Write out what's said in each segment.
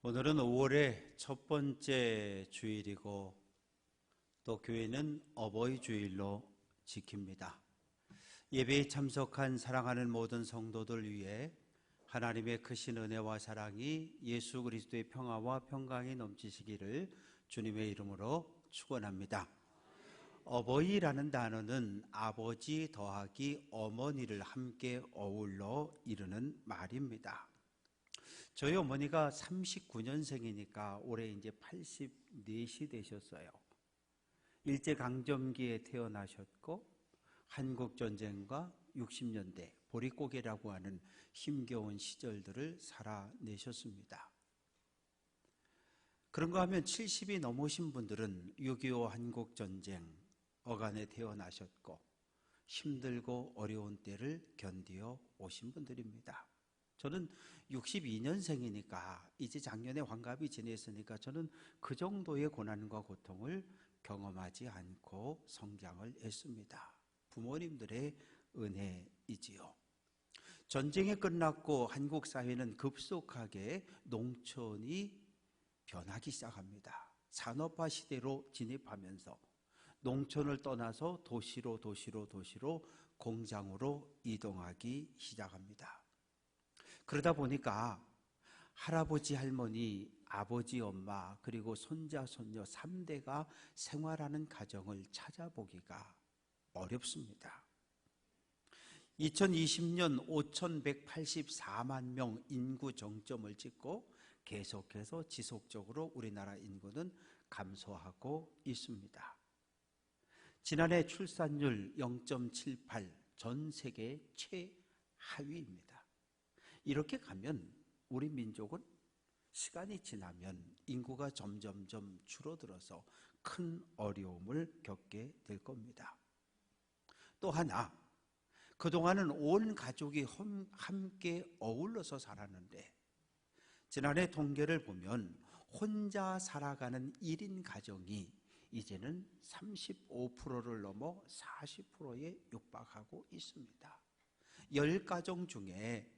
오늘은 5월의 첫 번째 주일이고 또 교회는 어버이 주일로 지킵니다. 예배에 참석한 사랑하는 모든 성도들 위해 하나님의 크신 은혜와 사랑이 예수 그리스도의 평화와 평강이 넘치시기를 주님의 이름으로 축원합니다. 어버이라는 단어는 아버지 더하기 어머니를 함께 어울러 이루는 말입니다. 저희 어머니가 39년생이니까 올해 이제 84시 되셨어요. 일제강점기에 태어나셨고 한국전쟁과 60년대 보릿고개라고 하는 힘겨운 시절들을 살아내셨습니다. 그런가 하면 70이 넘으신 분들은 6.25 한국전쟁 어간에 태어나셨고 힘들고 어려운 때를 견디어 오신 분들입니다. 저는 62년생이니까 이제 작년에 환갑이 지냈으니까 저는 그 정도의 고난과 고통을 경험하지 않고 성장을 했습니다. 부모님들의 은혜이지요. 전쟁이 끝났고 한국 사회는 급속하게 농촌이 변하기 시작합니다. 산업화 시대로 진입하면서 농촌을 떠나서 도시로 공장으로 이동하기 시작합니다. 그러다 보니까 할아버지, 할머니, 아버지, 엄마 그리고 손자, 손녀 3대가 생활하는 가정을 찾아보기가 어렵습니다. 2020년 5,184만 명 인구 정점을 찍고 계속해서 지속적으로 우리나라 인구는 감소하고 있습니다. 지난해 출산율 0.78, 전 세계 최하위입니다. 이렇게 가면 우리 민족은 시간이 지나면 인구가 점점점 줄어들어서 큰 어려움을 겪게 될 겁니다. 또 하나, 그동안은 온 가족이 함께 어울러서 살았는데 지난해 통계를 보면 혼자 살아가는 1인 가정이 이제는 35%를 넘어 40%에 육박하고 있습니다. 10가정 중에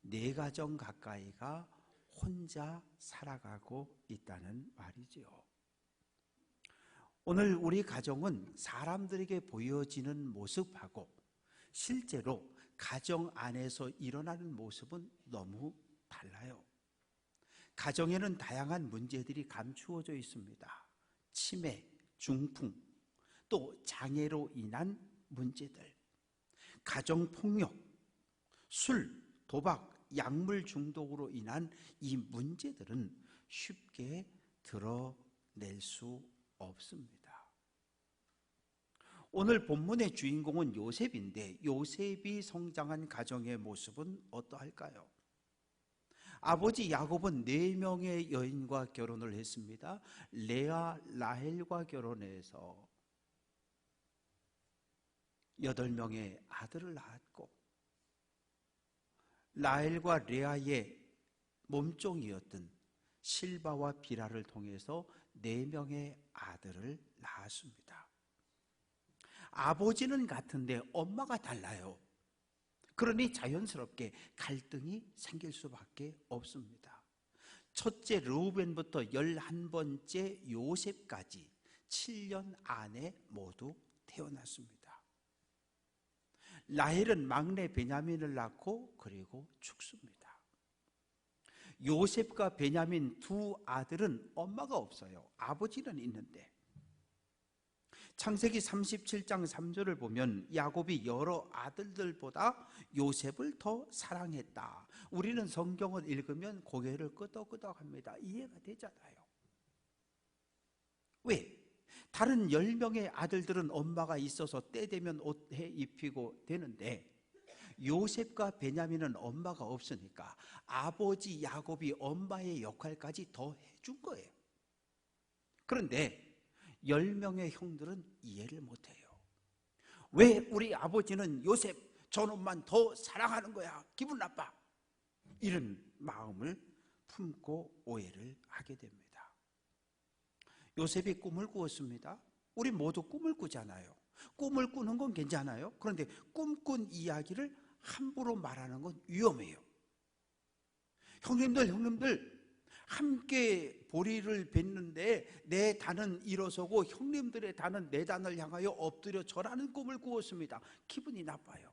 4가정 가까이가 혼자 살아가고 있다는 말이지요. 오늘 우리 가정은 사람들에게 보여지는 모습하고 실제로 가정 안에서 일어나는 모습은 너무 달라요. 가정에는 다양한 문제들이 감추어져 있습니다. 치매, 중풍, 또 장애로 인한 문제들, 가정폭력, 술, 도박, 약물 중독으로 인한 이 문제들은 쉽게 드러낼 수 없습니다. 오늘 본문의 주인공은 요셉인데 요셉이 성장한 가정의 모습은 어떠할까요? 아버지 야곱은 4명의 여인과 결혼을 했습니다. 레아, 라헬과 결혼해서 8명의 아들을 낳았고 라헬과 레아의 몸종이었던 실바와 비라를 통해서 4명의 아들을 낳았습니다. 아버지는 같은데 엄마가 달라요. 그러니 자연스럽게 갈등이 생길 수밖에 없습니다. 첫째 르우벤부터 11번째 요셉까지 7년 안에 모두 태어났습니다. 라헬은 막내 베냐민을 낳고 그리고 죽습니다. 요셉과 베냐민 두 아들은 엄마가 없어요. 아버지는 있는데 창세기 37장 3절을 보면 야곱이 여러 아들들보다 요셉을 더 사랑했다. 우리는 성경을 읽으면 고개를 끄덕끄덕합니다. 이해가 되잖아요. 왜? 다른 10명의 아들들은 엄마가 있어서 때 되면 옷 해 입히고 되는데 요셉과 베냐민은 엄마가 없으니까 아버지 야곱이 엄마의 역할까지 더 해준 거예요. 그런데 10명의 형들은 이해를 못해요. 왜 우리 아버지는 요셉 저놈만 더 사랑하는 거야? 기분 나빠. 이런 마음을 품고 오해를 하게 됩니다. 요셉이 꿈을 꾸었습니다. 우리 모두 꿈을 꾸잖아요. 꿈을 꾸는 건 괜찮아요. 그런데 꿈꾼 이야기를 함부로 말하는 건 위험해요. 형님들 함께 보리를 뱉는데 내 단은 일어서고 형님들의 단은 내 단을 향하여 엎드려 절하는 꿈을 꾸었습니다. 기분이 나빠요.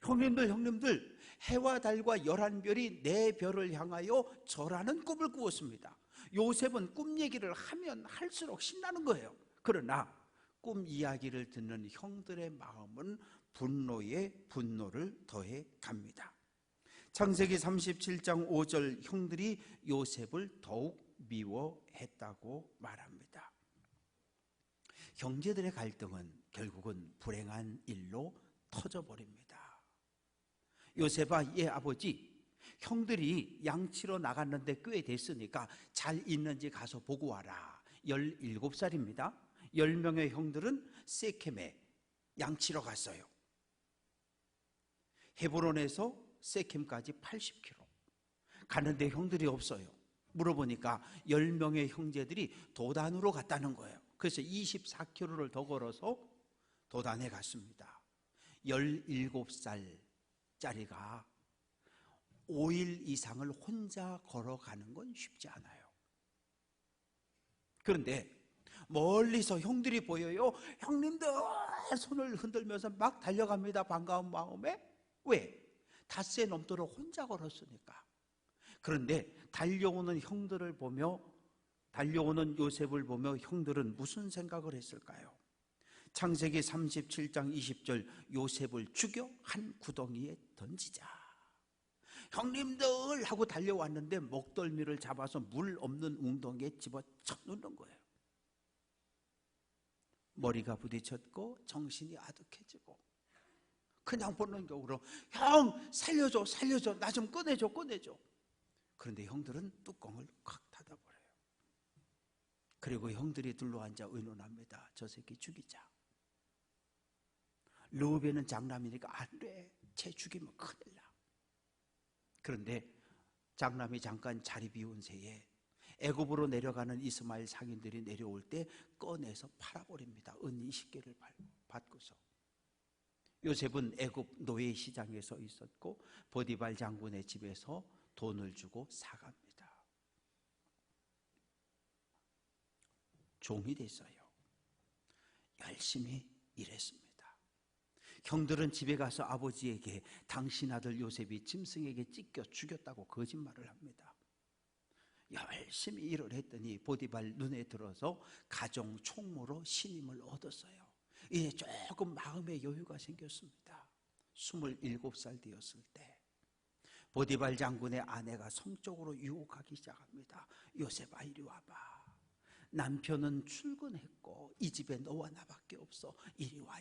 형님들, 해와 달과 11별이 내 별을 향하여 절하는 꿈을 꾸었습니다. 요셉은 꿈 얘기를 하면 할수록 신나는 거예요. 그러나 꿈 이야기를 듣는 형들의 마음은 분노에 분노를 더해 갑니다. 창세기 37장 5절, 형들이 요셉을 더욱 미워했다고 말합니다. 형제들의 갈등은 결국은 불행한 일로 터져버립니다. 요셉아, 얘 아버지, 형들이 양치러 나갔는데 꽤 됐으니까 잘 있는지 가서 보고 와라. 17살입니다. 10명의 형들은 세켐에 양치러 갔어요. 헤브론에서 세켐까지 80km 가는데 형들이 없어요. 물어보니까 10명의 형제들이 도단으로 갔다는 거예요. 그래서 24km를 더 걸어서 도단에 갔습니다. 17살짜리가 5일 이상을 혼자 걸어가는 건 쉽지 않아요. 그런데 멀리서 형들이 보여요. 형님들, 손을 흔들면서 막 달려갑니다. 반가운 마음에. 왜? 닷새 넘도록 혼자 걸었으니까. 그런데 달려오는 형들을 보며, 달려오는 요셉을 보며 형들은 무슨 생각을 했을까요? 창세기 37장 20절, 요셉을 죽여 한 구덩이에 던지자. 형님들 하고 달려왔는데 목덜미를 잡아서 물 없는 웅덩이에 집어쳐 넣는 거예요. 머리가 부딪혔고 정신이 아득해지고 그냥 본능적으로 형 살려줘, 나 좀 꺼내줘. 그런데 형들은 뚜껑을 콱 닫아버려요. 그리고 형들이 둘러앉아 의논합니다. 저 새끼 죽이자. 르우벤은 장남이니까 안 돼, 쟤 죽이면 큰일 나. 그런데 장남이 잠깐 자리 비운 새에 애굽으로 내려가는 이스마엘 상인들이 내려올 때 꺼내서 팔아버립니다. 은 20개를 받고서. 요셉은 애굽 노예 시장에서 있었고 보디발 장군의 집에서 돈을 주고 사갑니다. 종이 됐어요. 열심히 일했습니다. 형들은 집에 가서 아버지에게 당신 아들 요셉이 짐승에게 찢겨 죽였다고 거짓말을 합니다. 열심히 일을 했더니 보디발 눈에 들어서 가정 총무로 신임을 얻었어요. 이제 조금 마음의 여유가 생겼습니다. 27살 되었을 때 보디발 장군의 아내가 성적으로 유혹하기 시작합니다. 요셉아, 이리 와봐. 남편은 출근했고 이 집에 너와 나밖에 없어. 이리 와.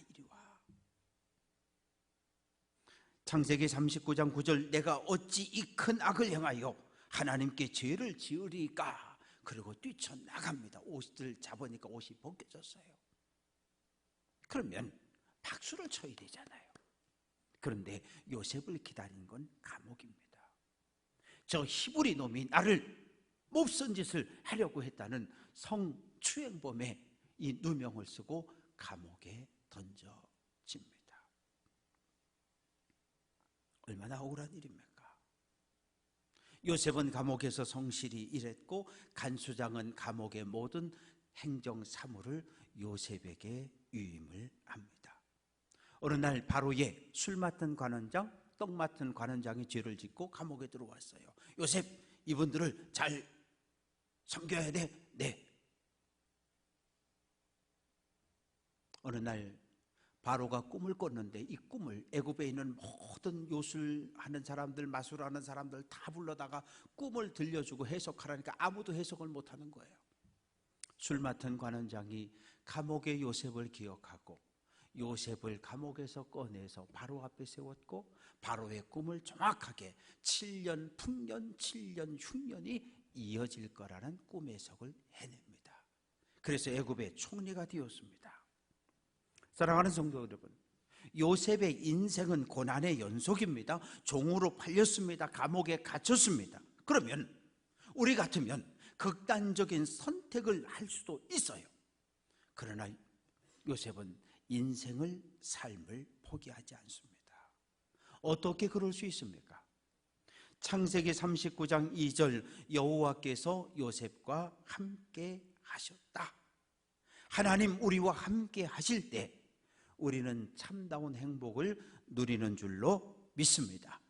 창세기 39장 9절, 내가 어찌 이 큰 악을 행하여 하나님께 죄를 지으리까? 그리고 뛰쳐나갑니다. 옷을 잡으니까 옷이 벗겨졌어요. 그러면 박수를 쳐야 되잖아요. 그런데 요셉을 기다린 건 감옥입니다. 저 히브리 놈이 나를 몹쓸 짓을 하려고 했다는 성추행범의 이 누명을 쓰고 감옥에 던져집니다. 얼마나 억울한 일입니까? 요셉은 감옥에서 성실히 일했고 간수장은 감옥의 모든 행정 사무를 요셉에게 위임을 합니다. 어느 날 바로의 술 맡은 관원장, 떡 맡은 관원장이 죄를 짓고 감옥에 들어왔어요. 요셉, 이분들을 잘 섬겨야 돼. 네. 어느 날 바로가 꿈을 꿨는데 이 꿈을 애굽에 있는 모든 요술하는 사람들, 마술하는 사람들 다 불러다가 꿈을 들려주고 해석하라니까 아무도 해석을 못하는 거예요. 술 맡은 관원장이 감옥의 요셉을 기억하고 요셉을 감옥에서 꺼내서 바로 앞에 세웠고 바로의 꿈을 정확하게 7년 풍년, 7년 흉년이 이어질 거라는 꿈 해석을 해냅니다. 그래서 애굽의 총리가 되었습니다. 사랑하는 성도 여러분, 요셉의 인생은 고난의 연속입니다. 종으로 팔렸습니다. 감옥에 갇혔습니다. 그러면 우리 같으면 극단적인 선택을 할 수도 있어요. 그러나 요셉은 인생을, 삶을 포기하지 않습니다. 어떻게 그럴 수 있습니까? 창세기 39장 2절, 여호와께서 요셉과 함께 하셨다. 하나님 우리와 함께 하실 때 우리는 참다운 행복을 누리는 줄로 믿습니다.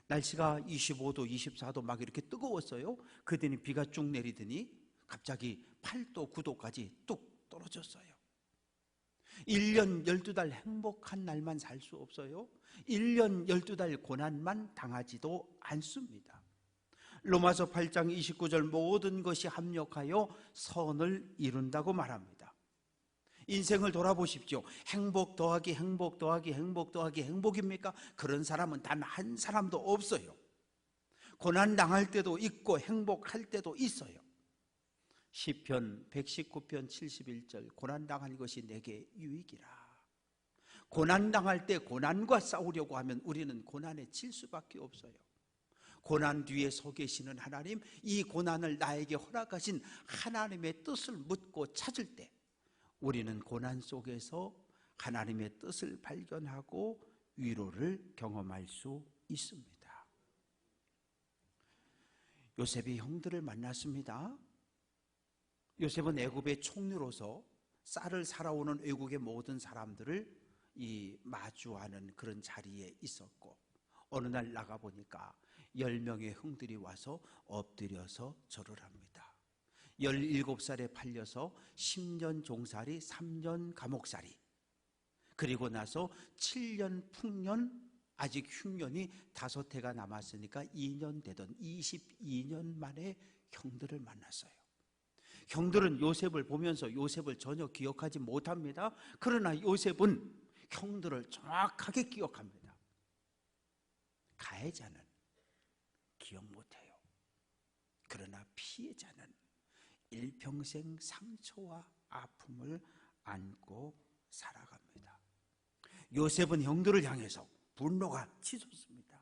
날씨가 25도, 24도 막 이렇게 뜨거웠어요. 그더니 비가 쭉 내리더니 갑자기 8도, 9도까지 뚝 떨어졌어요. 1년 12달 행복한 날만 살 수 없어요. 1년 12달 고난만 당하지도 않습니다. 로마서 8장 29절, 모든 것이 합력하여 선을 이룬다고 말합니다. 인생을 돌아보십시오. 행복 더하기 행복 더하기 행복 더하기 행복입니까? 그런 사람은 단 한 사람도 없어요. 고난 당할 때도 있고 행복할 때도 있어요. 시편 119편 71절, 고난 당한 것이 내게 유익이라. 고난 당할 때 고난과 싸우려고 하면 우리는 고난에 질 수밖에 없어요. 고난 뒤에 서 계시는 하나님, 이 고난을 나에게 허락하신 하나님의 뜻을 묻고 찾을 때 우리는 고난 속에서 하나님의 뜻을 발견하고 위로를 경험할 수 있습니다. 요셉이 형들을 만났습니다. 요셉은 애굽의 총리로서 쌀을 살아오는 외국의 모든 사람들을 마주하는 그런 자리에 있었고, 어느 날 나가보니까 10명의 형들이 와서 엎드려서 절을 합니다. 17살에 팔려서 10년 종살이, 3년 감옥살이, 그리고 나서 7년 풍년, 아직 흉년이 5해가 남았으니까 2년 되던 22년 만에 형들을 만났어요. 형들은 요셉을 보면서 요셉을 전혀 기억하지 못합니다. 그러나 요셉은 형들을 정확하게 기억합니다. 가해자는 기억 못해요. 그러나 피해자는 일평생 상처와 아픔을 안고 살아갑니다. 요셉은 형들을 향해서 분노가 치솟습니다.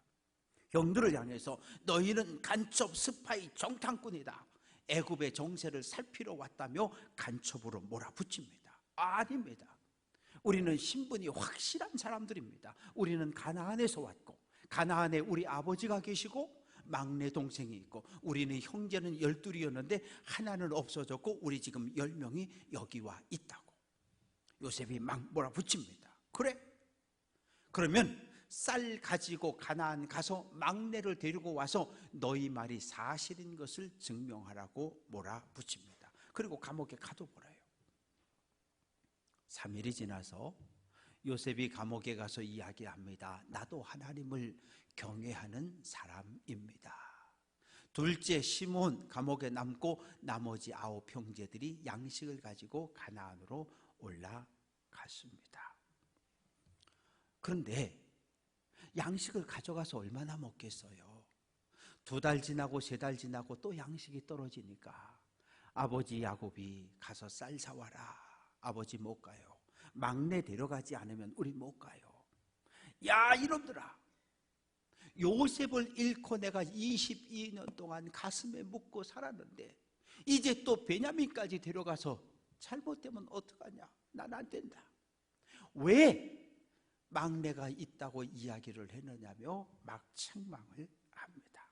형들을 향해서 너희는 간첩, 스파이, 정탐꾼이다. 애굽의 정세를 살피러 왔다며 간첩으로 몰아붙입니다. 아닙니다. 우리는 신분이 확실한 사람들입니다. 우리는 가나안에서 왔고, 가나안에 우리 아버지가 계시고 막내 동생이 있고, 우리는 형제는 12이었는데 하나는 없어졌고 우리 지금 10명이 여기 와 있다고 요셉이 막 몰아붙입니다. 그래? 그러면 쌀 가지고 가나안 가서 막내를 데리고 와서 너희 말이 사실인 것을 증명하라고 몰아붙입니다. 그리고 감옥에 가둬버려요. 3일이 지나서 요셉이 감옥에 가서 이야기합니다. 나도 하나님을 경외하는 사람입니다. 둘째 시몬 감옥에 남고 나머지 9 형제들이 양식을 가지고 가나안으로 올라갔습니다. 그런데 양식을 가져가서 얼마나 먹겠어요? 2달 지나고 3달 지나고 또 양식이 떨어지니까 아버지 야곱이 가서 쌀 사와라. 아버지 못 가요. 막내 데려가지 않으면 우리 못 가요. 야 이놈들아, 요셉을 잃고 내가 22년 동안 가슴에 묻고 살았는데 이제 또 베냐민까지 데려가서 잘못되면 어떡하냐. 난 안 된다. 왜 막내가 있다고 이야기를 했느냐며 막 책망을 합니다.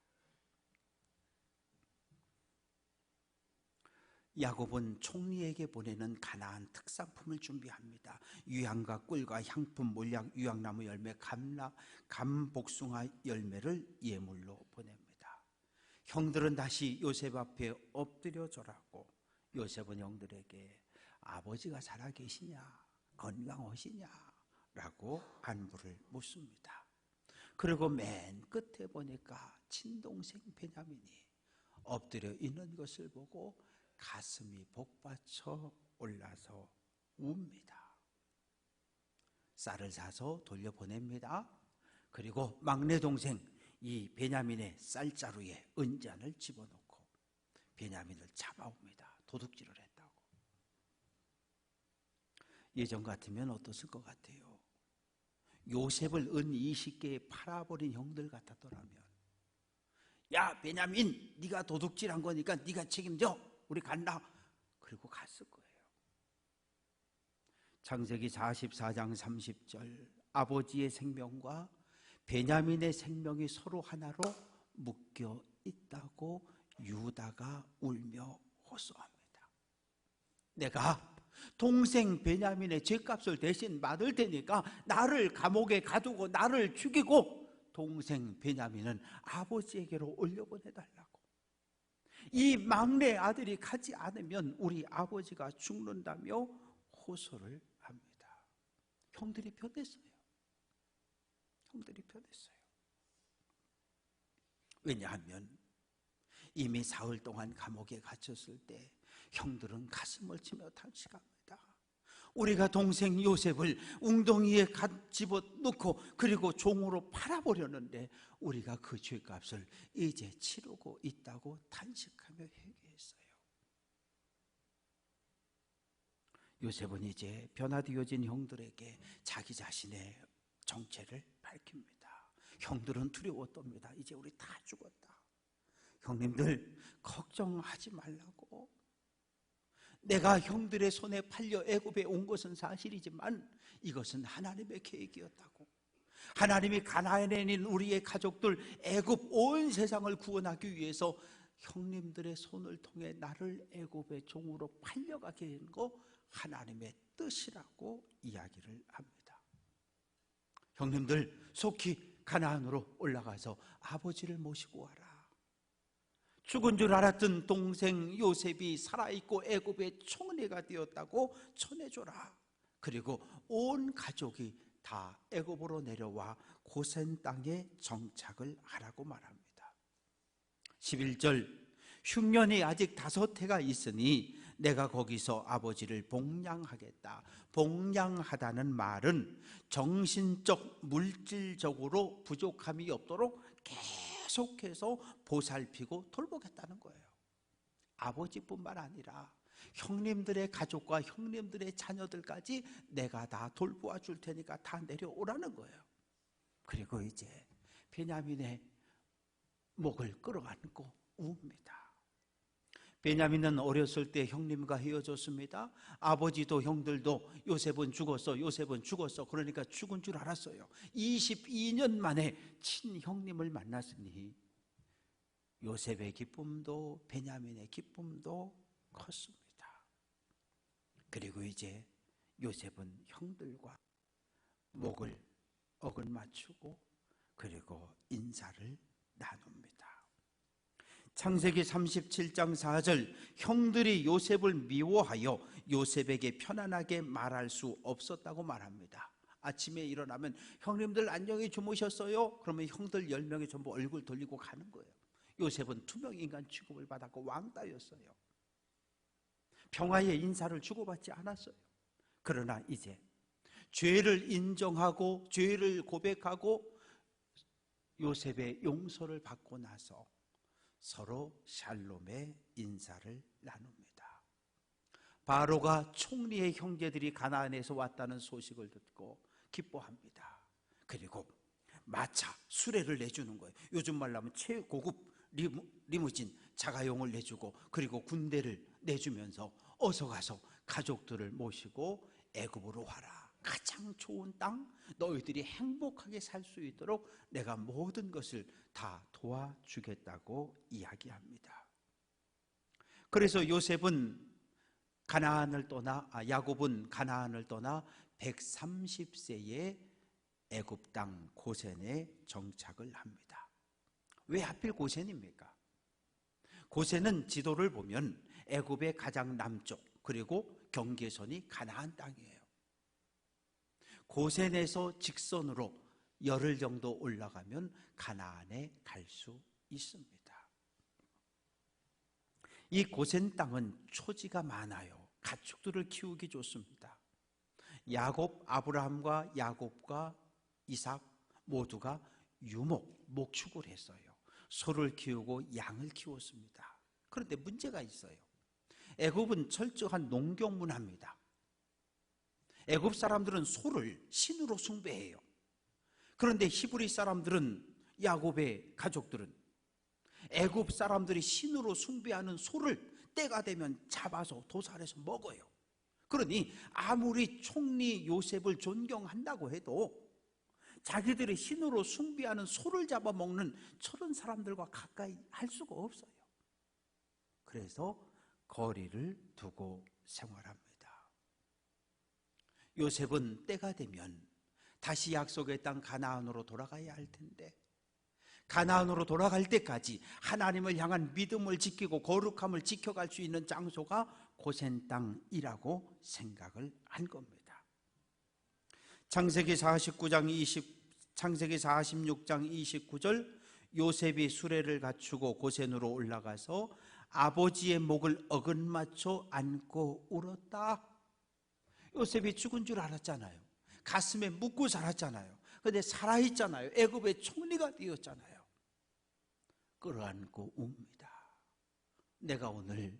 야곱은 총리에게 보내는 가나안 특산품을 준비합니다. 유향과 꿀과 향품, 몰약, 유향나무 열매, 감복숭아 열매를 예물로 보냅니다. 형들은 다시 요셉 앞에 엎드려 절하고 요셉은 형들에게 아버지가 살아계시냐, 건강하시냐 라고 안부를 묻습니다. 그리고 맨 끝에 보니까 친동생 베냐민이 엎드려 있는 것을 보고 가슴이 복받쳐 올라서 웁니다. 쌀을 사서 돌려보냅니다. 그리고 막내 동생 이 베냐민의 쌀자루에 은잔을 집어넣고 베냐민을 잡아옵니다. 도둑질을 했다고. 예전 같으면 어떻을 것 같아요? 요셉을 은 20개에 팔아버린 형들 같았더라면, 야 베냐민, 네가 도둑질한 거니까 네가 책임져, 우리 간다. 그리고 갔을 거예요. 창세기 44장 30절, 아버지의 생명과 베냐민의 생명이 서로 하나로 묶여 있다고 유다가 울며 호소합니다. 내가 동생 베냐민의 죗값을 대신 받을 테니까 나를 감옥에 가두고 나를 죽이고 동생 베냐민은 아버지에게로 올려보내달라고. 이 막내 아들이 가지 않으면 우리 아버지가 죽는다며 호소를 합니다. 형들이 변했어요. 형들이 변했어요. 왜냐하면 이미 사흘 동안 감옥에 갇혔을 때 형들은 가슴을 치며 탄식합니다. 우리가 동생 요셉을 웅덩이에 집어넣고 그리고 종으로 팔아버렸는데 우리가 그 죄값을 이제 치르고 있다고 탄식하며 회개했어요. 요셉은 이제 변화되어진 형들에게 자기 자신의 정체를 밝힙니다. 형들은 두려워 떱니다. 이제 우리 다 죽었다. 형님들 걱정하지 말라고. 내가 형들의 손에 팔려 애굽에 온 것은 사실이지만 이것은 하나님의 계획이었다고. 하나님이 가나안에 있는 우리의 가족들 애굽 온 세상을 구원하기 위해서 형님들의 손을 통해 나를 애굽의 종으로 팔려가게 된 거 하나님의 뜻이라고 이야기를 합니다. 형님들 속히 가나안으로 올라가서 아버지를 모시고 와라. 죽은 줄 알았던 동생 요셉이 살아있고 애굽의 총리가 되었다고 전해줘라. 그리고 온 가족이 다 애굽으로 내려와 고센 땅에 정착을 하라고 말합니다. 11절 흉년이 아직 5해가 있으니 내가 거기서 아버지를 복량하겠다. 복량하다는 말은 정신적, 물질적으로 부족함이 없도록 계속해서 보살피고 돌보겠다는 거예요. 아버지뿐만 아니라 형님들의 가족과 형님들의 자녀들까지 내가 다 돌보아 줄 테니까 다 내려오라는 거예요. 그리고 이제 베냐민의 목을 끌어안고 웁니다. 베냐민은 어렸을 때 형님과 헤어졌습니다. 아버지도 형들도 요셉은 죽었어, 요셉은 죽었어. 그러니까 죽은 줄 알았어요. 22년 만에 친형님을 만났으니 요셉의 기쁨도 베냐민의 기쁨도 컸습니다. 그리고 이제 요셉은 형들과 목을 어긋맞추고 그리고 인사를 나눕니다. 창세기 37장 4절 형들이 요셉을 미워하여 요셉에게 편안하게 말할 수 없었다고 말합니다. 아침에 일어나면 형님들 안녕히 주무셨어요? 그러면 형들 10명이 전부 얼굴 돌리고 가는 거예요. 요셉은 투명인간 취급을 받았고 왕따였어요. 평화의 인사를 주고받지 않았어요. 그러나 이제 죄를 인정하고 죄를 고백하고 요셉의 용서를 받고 나서 서로 샬롬의 인사를 나눕니다. 바로가 총리의 형제들이 가나안에서 왔다는 소식을 듣고 기뻐합니다. 그리고 마차, 수레를 내주는 거예요. 요즘 말로 하면 최고급 리무진 자가용을 내주고 그리고 군대를 내주면서 어서 가서 가족들을 모시고 애굽으로 와라. 가장 좋은 땅, 너희들이 행복하게 살 수 있도록 내가 모든 것을 다 도와주겠다고 이야기합니다. 그래서 야곱은 가나안을 떠나 130세에 애굽 땅 고센에 정착을 합니다. 왜 하필 고센입니까? 고센은 지도를 보면 애굽의 가장 남쪽 그리고 경계선이 가나안 땅이에요. 고센에서 직선으로 열흘 정도 올라가면 가나안에 갈 수 있습니다. 이 고센 땅은 초지가 많아요. 가축들을 키우기 좋습니다. 아브라함과 야곱과 이삭 모두가 목축을 했어요. 소를 키우고 양을 키웠습니다. 그런데 문제가 있어요. 애굽은 철저한 농경 문화입니다. 애굽 사람들은 소를 신으로 숭배해요. 그런데 히브리 사람들은, 야곱의 가족들은 애굽 사람들이 신으로 숭배하는 소를 때가 되면 잡아서 도살해서 먹어요. 그러니 아무리 총리 요셉을 존경한다고 해도 자기들의 힘으로 숭배하는 소를 잡아먹는 저런 사람들과 가까이 할 수가 없어요. 그래서 거리를 두고 생활합니다. 요셉은 때가 되면 다시 약속의 땅 가나안으로 돌아가야 할 텐데, 가나안으로 돌아갈 때까지 하나님을 향한 믿음을 지키고 거룩함을 지켜갈 수 있는 장소가 고센 땅이라고 생각을 한 겁니다. 창세기 46장 29절, 요셉이 수레를 갖추고 고센으로 올라가서 아버지의 목을 어긋맞춰 안고 울었다. 요셉이 죽은 줄 알았잖아요. 가슴에 묻고 살았잖아요. 그런데 살아있잖아요. 애굽의 총리가 되었잖아요. 끌어안고 웁니다. 내가 오늘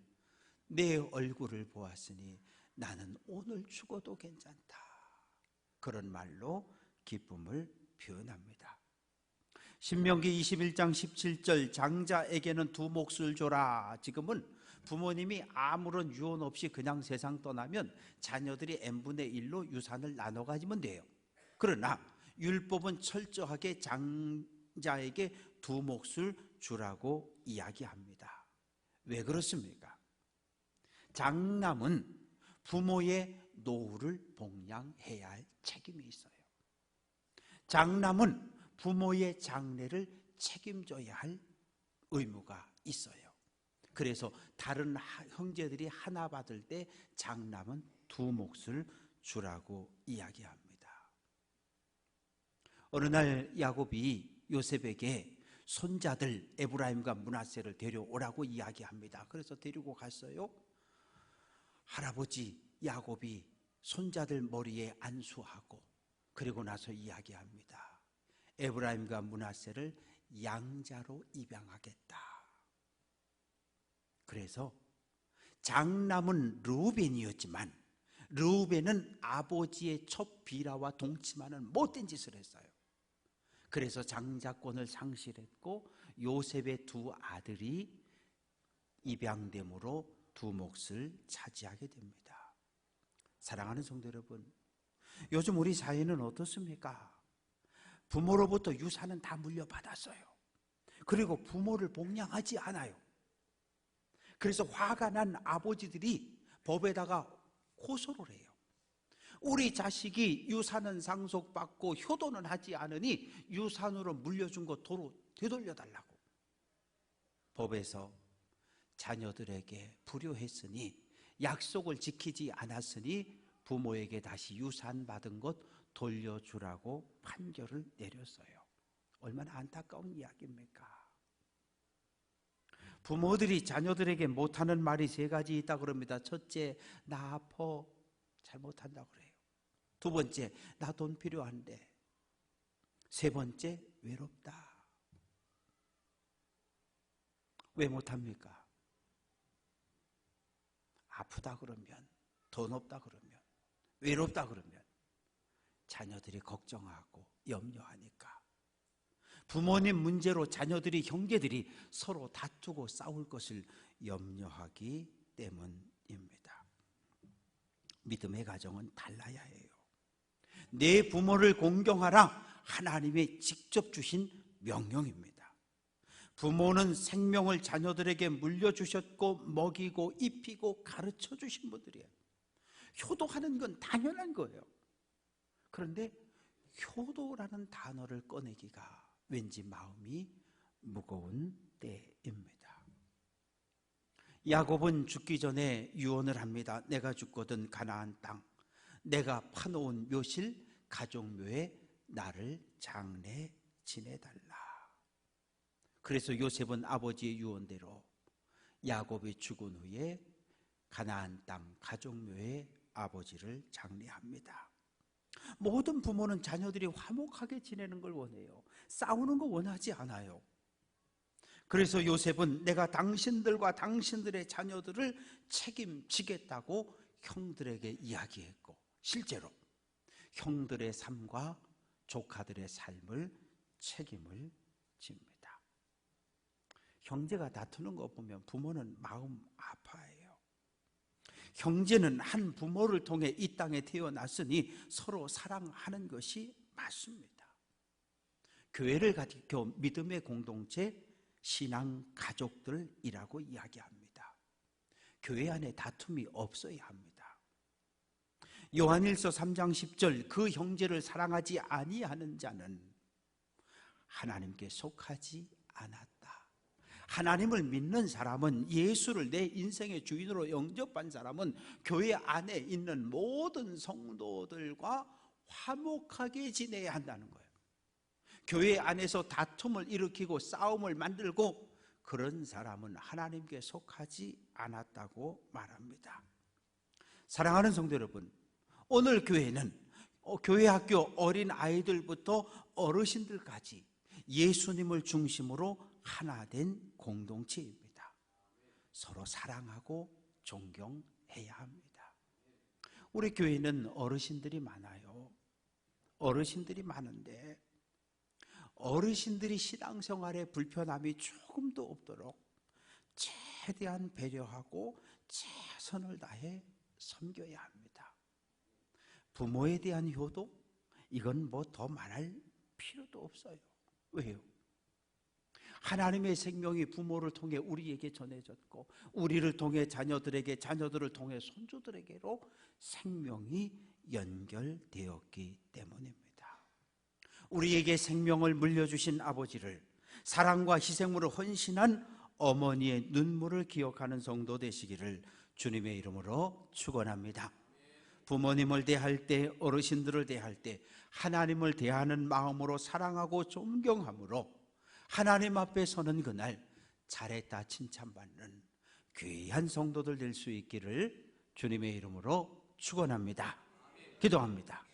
내 얼굴을 보았으니 나는 오늘 죽어도 괜찮다. 그런 말로 기쁨을 표현합니다. 신명기 21장 17절, 장자에게는 두 몫을 줘라. 지금은 부모님이 아무런 유언 없이 그냥 세상 떠나면 자녀들이 n분의 1로 유산을 나눠 가지면 돼요. 그러나 율법은 철저하게 장자에게 두 몫을 주라고 이야기합니다. 왜 그렇습니까? 장남은 부모의 노후를 복양해야 할 책임이 있어요. 장남은 부모의 장례를 책임져야 할 의무가 있어요. 그래서 다른 형제들이 하나 받을 때 장남은 두 몫을 주라고 이야기합니다. 어느 날 야곱이 요셉에게 손자들 에브라임과 므낫세를 데려오라고 이야기합니다. 그래서 데리고 갔어요. 할아버지 야곱이 손자들 머리에 안수하고 그리고 나서 이야기합니다. 에브라임과 므낫세를 양자로 입양하겠다. 그래서 장남은 르우벤이었지만 르우벤은 아버지의 첫 비라와 동침하는 못된 짓을 했어요. 그래서 장자권을 상실했고 요셉의 두 아들이 입양됨으로 두 몫을 차지하게 됩니다. 사랑하는 성도 여러분, 요즘 우리 사회는 어떻습니까? 부모로부터 유산은 다 물려받았어요. 그리고 부모를 복양하지 않아요. 그래서 화가 난 아버지들이 법에다가 고소를 해요. 우리 자식이 유산은 상속받고 효도는 하지 않으니 유산으로 물려준 거 도로 되돌려달라고. 법에서 자녀들에게 불효했으니, 약속을 지키지 않았으니 부모에게 다시 유산 받은 것 돌려주라고 판결을 내렸어요. 얼마나 안타까운 이야기입니까? 부모들이 자녀들에게 못하는 말이 세 가지 있다 그럽니다. 첫째, 나 아파. 잘 못한다 그래요. 두 번째, 나 돈 필요한데. 세 번째, 외롭다. 왜 못합니까? 아프다 그러면, 돈 없다 그러면, 외롭다 그러면 자녀들이 걱정하고 염려하니까. 부모님 문제로 자녀들이, 형제들이 서로 다투고 싸울 것을 염려하기 때문입니다. 믿음의 가정은 달라야 해요. 내 부모를 공경하라, 하나님의 직접 주신 명령입니다. 부모는 생명을 자녀들에게 물려주셨고 먹이고 입히고 가르쳐 주신 분들이에요. 효도하는 건 당연한 거예요. 그런데 효도라는 단어를 꺼내기가 왠지 마음이 무거운 때입니다. 야곱은 죽기 전에 유언을 합니다. 내가 죽거든 가나안 땅, 내가 파놓은 묘실 가족묘에 나를 장례 지내달라. 그래서 요셉은 아버지의 유언대로 야곱이 죽은 후에 가나안 땅 가족묘에 아버지를 장례합니다. 모든 부모는 자녀들이 화목하게 지내는 걸 원해요. 싸우는 거 원하지 않아요. 그래서 요셉은 내가 당신들과 당신들의 자녀들을 책임지겠다고 형들에게 이야기했고, 실제로 형들의 삶과 조카들의 삶을 책임을 집니다. 형제가 다투는 거 보면 부모는 마음 아파해요. 형제는 한 부모를 통해 이 땅에 태어났으니 서로 사랑하는 것이 맞습니다. 교회를 가지고 믿음의 공동체, 신앙 가족들이라고 이야기합니다. 교회 안에 다툼이 없어야 합니다. 요한일서 3장 10절, 그 형제를 사랑하지 아니하는 자는 하나님께 속하지 않았다. 하나님을 믿는 사람은, 예수를 내 인생의 주인으로 영접한 사람은 교회 안에 있는 모든 성도들과 화목하게 지내야 한다는 거예요. 교회 안에서 다툼을 일으키고 싸움을 만들고 그런 사람은 하나님께 속하지 않았다고 말합니다. 사랑하는 성도 여러분, 오늘 교회는 교회 학교 어린 아이들부터 어르신들까지 예수님을 중심으로 하나 된 공동체입니다. 서로 사랑하고 존경해야 합니다. 우리 교회는 어르신들이 많아요. 어르신들이 많은데 어르신들이 신앙생활에 불편함이 조금도 없도록 최대한 배려하고 최선을 다해 섬겨야 합니다. 부모에 대한 효도, 이건 뭐 더 말할 필요도 없어요. 왜요? 하나님의 생명이 부모를 통해 우리에게 전해졌고, 우리를 통해 자녀들에게, 자녀들을 통해 손주들에게로 생명이 연결되었기 때문입니다. 우리에게 생명을 물려주신 아버지를, 사랑과 희생으로 헌신한 어머니의 눈물을 기억하는 성도 되시기를 주님의 이름으로 축원합니다. 부모님을 대할 때, 어르신들을 대할 때 하나님을 대하는 마음으로 사랑하고 존경함으로 하나님 앞에 서는 그날 잘했다 칭찬받는 귀한 성도들 될 수 있기를 주님의 이름으로 축원합니다. 기도합니다.